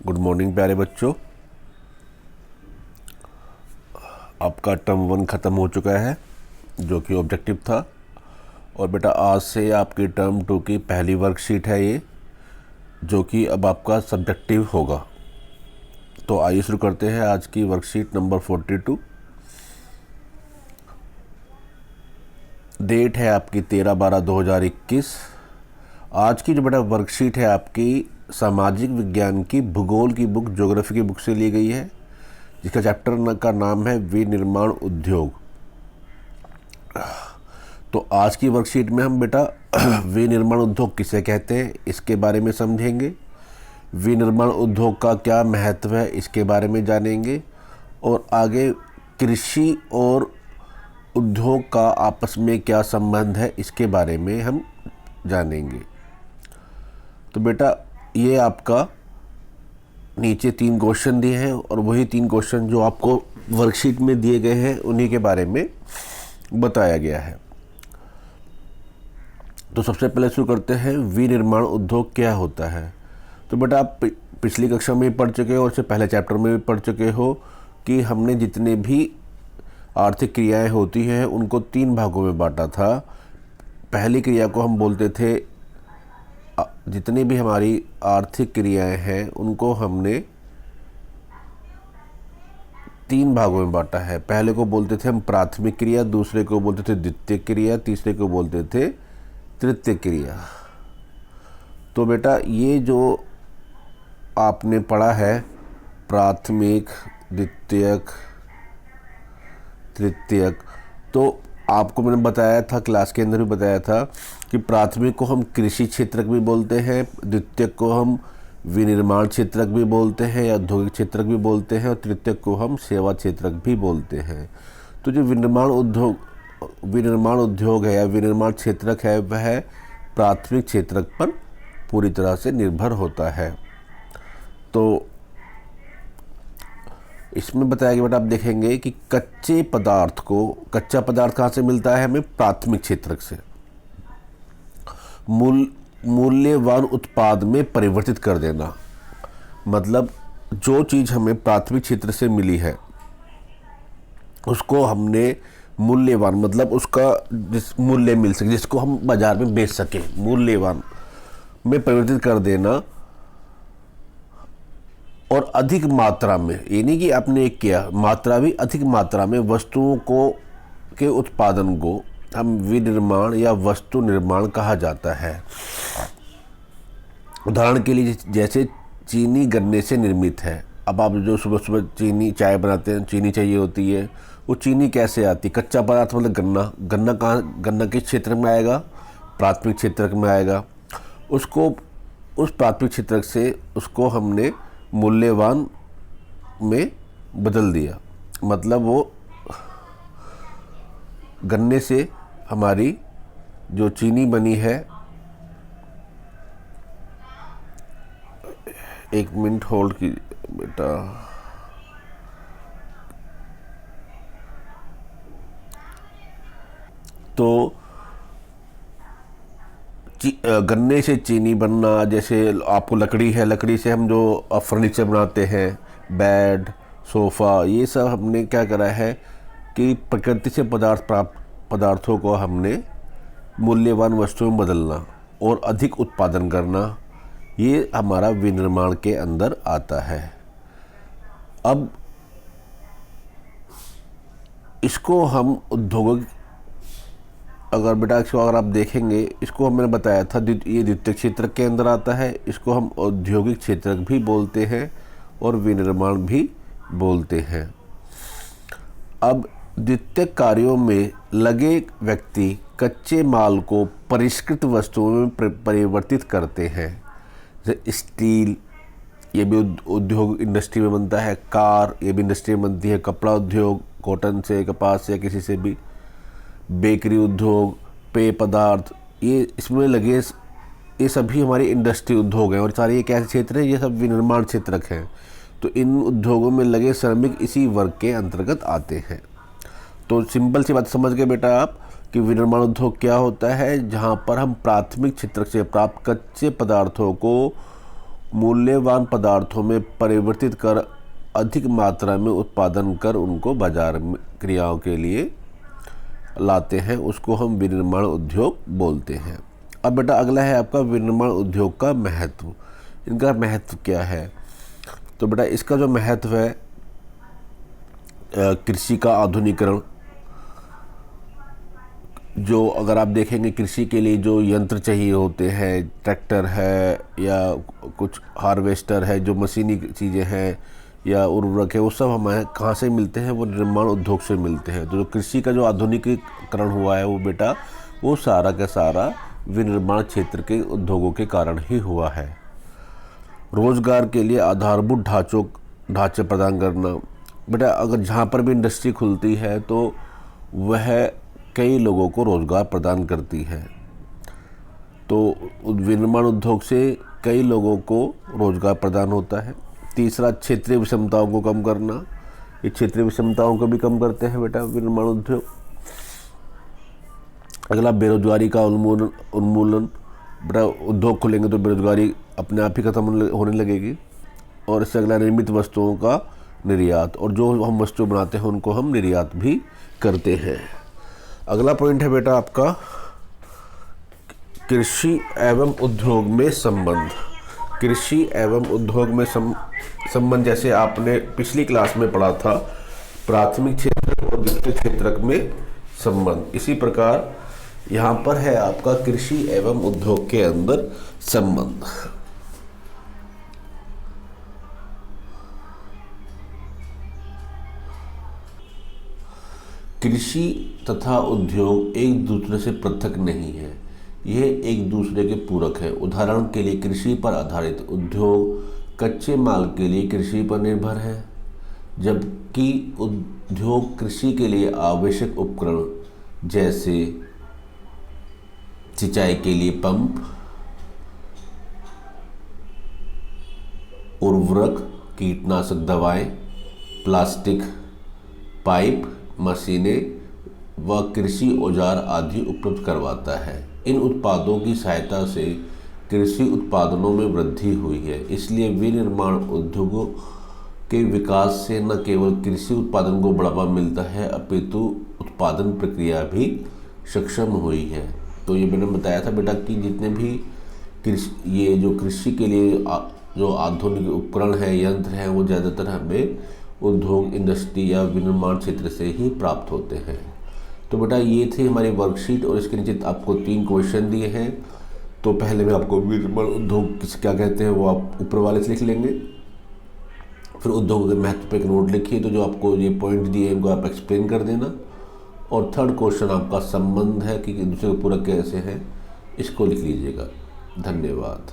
Good morning प्यारे बच्चों। आपका टर्म 1 ख़त्म हो चुका है जो कि ऑब्जेक्टिव था। और बेटा आज से आपकी टर्म 2 की पहली वर्कशीट है ये, जो कि अब आपका सब्जेक्टिव होगा। तो आइए शुरू करते हैं आज की वर्कशीट नंबर 42। डेट है आपकी 13/12/2021। आज की जो बेटा वर्कशीट है आपकी सामाजिक विज्ञान की भूगोल की बुक, ज्योग्राफी की बुक से ली गई है, जिसका चैप्टर का नाम है विनिर्माण उद्योग। तो आज की वर्कशीट में हम बेटा विनिर्माण उद्योग किसे कहते हैं इसके बारे में समझेंगे, विनिर्माण उद्योग का क्या महत्व है इसके बारे में जानेंगे, और आगे कृषि और उद्योग का आपस में क्या संबंध है इसके बारे में हम जानेंगे। तो बेटा ये आपका नीचे 3 क्वेश्चन दिए हैं और वही 3 क्वेश्चन जो आपको वर्कशीट में दिए गए हैं उन्हीं के बारे में बताया गया है। तो सबसे पहले शुरू करते हैं, विनिर्माण उद्योग क्या होता है। तो बेटा आप पिछली कक्षा में पढ़ चुके हो और उससे पहले चैप्टर में भी पढ़ चुके हो कि हमने जितने भी आर्थिक क्रियाएं होती हैं उनको 3 भागों में बांटा था। पहली क्रिया को हम बोलते थे, जितनी भी हमारी आर्थिक क्रियाएं हैं उनको हमने 3 भागों में बांटा है। पहले को बोलते थे हम प्राथमिक क्रिया, दूसरे को बोलते थे द्वितीय क्रिया, तीसरे को बोलते थे तृतीय क्रिया। तो बेटा ये जो आपने पढ़ा है प्राथमिक, द्वितीयक, तृतीयक, तो आपको मैंने बताया था, क्लास के अंदर भी बताया था कि प्राथमिक को हम कृषि क्षेत्रक भी बोलते हैं, द्वितीयक को हम विनिर्माण क्षेत्रक भी बोलते हैं या औद्योगिक क्षेत्रक भी बोलते हैं, और तृतीयक को हम सेवा क्षेत्रक भी बोलते हैं। तो जो विनिर्माण उद्योग है या विनिर्माण क्षेत्रक है वह प्राथमिक क्षेत्रक पर पूरी तरह से निर्भर होता है। तो इसमें बताया गया बेटा, आप देखेंगे कि कच्चा पदार्थ कहाँ से मिलता है हमें? प्राथमिक क्षेत्रक से। मूल्यवान उत्पाद में परिवर्तित कर देना, मतलब जो चीज़ हमें प्राथमिक क्षेत्र से मिली है उसको हमने मूल्यवान, मतलब उसका जिस मूल्य मिल सके, जिसको हम बाजार में बेच सकें, मूल्यवान में परिवर्तित कर देना। और अधिक मात्रा में, ये नहीं कि आपने एक किया, मात्रा भी अधिक मात्रा में वस्तुओं को के उत्पादन को हम विनिर्माण या वस्तु निर्माण कहा जाता है। उदाहरण के लिए जैसे चीनी गन्ने से निर्मित है। अब आप जो सुबह सुबह चीनी चाय बनाते हैं, चीनी चाहिए होती है, वो चीनी कैसे आती? कच्चा पदार्थ मतलब गन्ना गन्ना किस क्षेत्र में आएगा? प्राथमिक क्षेत्र में आएगा। उसको उस प्राथमिक क्षेत्र से उसको हमने मूल्यवान में बदल दिया, मतलब वो गन्ने से हमारी जो चीनी बनी है, 1 मिनट होल्ड की बेटा। तो गन्ने से चीनी बनना, जैसे आपको लकड़ी है, लकड़ी से हम जो फर्नीचर बनाते हैं, बेड, सोफ़ा, ये सब हमने क्या करा है कि प्रकृति से पदार्थों को हमने मूल्यवान वस्तुओं में बदलना और अधिक उत्पादन करना, ये हमारा विनिर्माण के अंदर आता है। अब इसको हम उद्योगिक, अगर बेटा इसको अगर आप देखेंगे, इसको मैंने बताया था ये द्वितीय क्षेत्र के अंदर आता है। इसको हम औद्योगिक क्षेत्र भी बोलते हैं और विनिर्माण भी बोलते हैं। अब द्वितीय कार्यों में लगे व्यक्ति कच्चे माल को परिष्कृत वस्तुओं में परिवर्तित करते हैं। जैसे स्टील, ये भी उद्योग इंडस्ट्री में बनता है। कार, ये भी इंडस्ट्री में बनती है। कपड़ा उद्योग, कॉटन से, कपास से, किसी से भी। बेकरी उद्योग, पेय पदार्थ, ये इसमें लगे, ये सभी हमारी इंडस्ट्री उद्योग हैं। और सारे ये कैसे क्षेत्र हैं? ये सब विनिर्माण क्षेत्रक हैं। तो इन उद्योगों में लगे श्रमिक इसी वर्ग के अंतर्गत आते हैं। तो सिंपल सी बात समझ गए बेटा आप कि विनिर्माण उद्योग क्या होता है? जहाँ पर हम प्राथमिक क्षेत्र से प्राप्त कच्चे पदार्थों को मूल्यवान पदार्थों में परिवर्तित कर अधिक मात्रा में उत्पादन कर उनको बाजार में क्रियाओं के लिए लाते हैं, उसको हम विनिर्माण उद्योग बोलते हैं। अब बेटा अगला है आपका विनिर्माण उद्योग का महत्व। इनका महत्व क्या है? तो बेटा इसका जो महत्व है, कृषि का आधुनिकीकरण, जो अगर आप देखेंगे कृषि के लिए जो यंत्र चाहिए होते हैं, ट्रैक्टर है या कुछ हार्वेस्टर है, जो मशीनी चीज़ें हैं या उर्वरक है, वो सब हमें कहाँ से मिलते हैं? वो निर्माण उद्योग से मिलते हैं। तो जो कृषि का जो आधुनिकीकरण हुआ है वो बेटा वो सारा का सारा विनिर्माण क्षेत्र के उद्योगों के कारण ही हुआ है। रोजगार के लिए आधारभूत ढांचे प्रदान करना, बेटा अगर जहाँ पर भी इंडस्ट्री खुलती है तो वह कई लोगों को रोजगार प्रदान करती है। तो विनिर्माण उद्योग से कई लोगों को रोजगार प्रदान होता है। तीसरा, क्षेत्रीय विषमताओं को कम करना, ये क्षेत्रीय विषमताओं को भी कम करते हैं बेटा विनिर्माण उद्योग। अगला, बेरोजगारी का उन्मूलन, बेटा उद्योग खुलेंगे तो बेरोजगारी अपने आप ही खत्म होने लगेगी। और इससे अगला, निर्मित वस्तुओं का निर्यात, और जो हम वस्तु बनाते हैं उनको हम निर्यात भी करते हैं। अगला पॉइंट है बेटा आपका कृषि एवं उद्योग में संबंध। कृषि एवं उद्योग में संबंध जैसे आपने पिछली क्लास में पढ़ा था, प्राथमिक क्षेत्र और द्वितीय क्षेत्र में संबंध, इसी प्रकार यहाँ पर है आपका कृषि एवं उद्योग के अंदर संबंध। कृषि तथा उद्योग एक दूसरे से पृथक नहीं है, यह एक दूसरे के पूरक है। उदाहरण के लिए कृषि पर आधारित उद्योग कच्चे माल के लिए कृषि पर निर्भर है, जबकि उद्योग कृषि के लिए आवश्यक उपकरण जैसे सिंचाई के लिए पंप, उर्वरक, कीटनाशक दवाएं, प्लास्टिक पाइप, मशीनें व कृषि औजार आदि उपलब्ध करवाता है। इन उत्पादों की सहायता से कृषि उत्पादनों में वृद्धि हुई है। इसलिए विनिर्माण उद्योगों के विकास से न केवल कृषि उत्पादन को बढ़ावा मिलता है अपितु उत्पादन प्रक्रिया भी सक्षम हुई है। तो ये मैंने बताया था बेटा कि जितने भी ये जो कृषि के लिए जो आधुनिक उपकरण हैं, यंत्र हैं, वो ज़्यादातर हमें उद्योग, इंडस्ट्री या विनिर्माण क्षेत्र से ही प्राप्त होते हैं। तो बेटा ये थे हमारी वर्कशीट और इसके नीचे आपको 3 क्वेश्चन दिए हैं। तो पहले में आपको विनिर्माण उद्योग क्या कहते हैं वो आप ऊपर वाले से लिख लेंगे, फिर उद्योग के महत्व पे एक नोट लिखिए, तो जो आपको ये पॉइंट दिए हैं इनको आप एक्सप्लेन कर देना। और थर्ड क्वेश्चन आपका संबंध है कि दूसरे के पूरक कैसे हैं, इसको लिख लीजिएगा। धन्यवाद।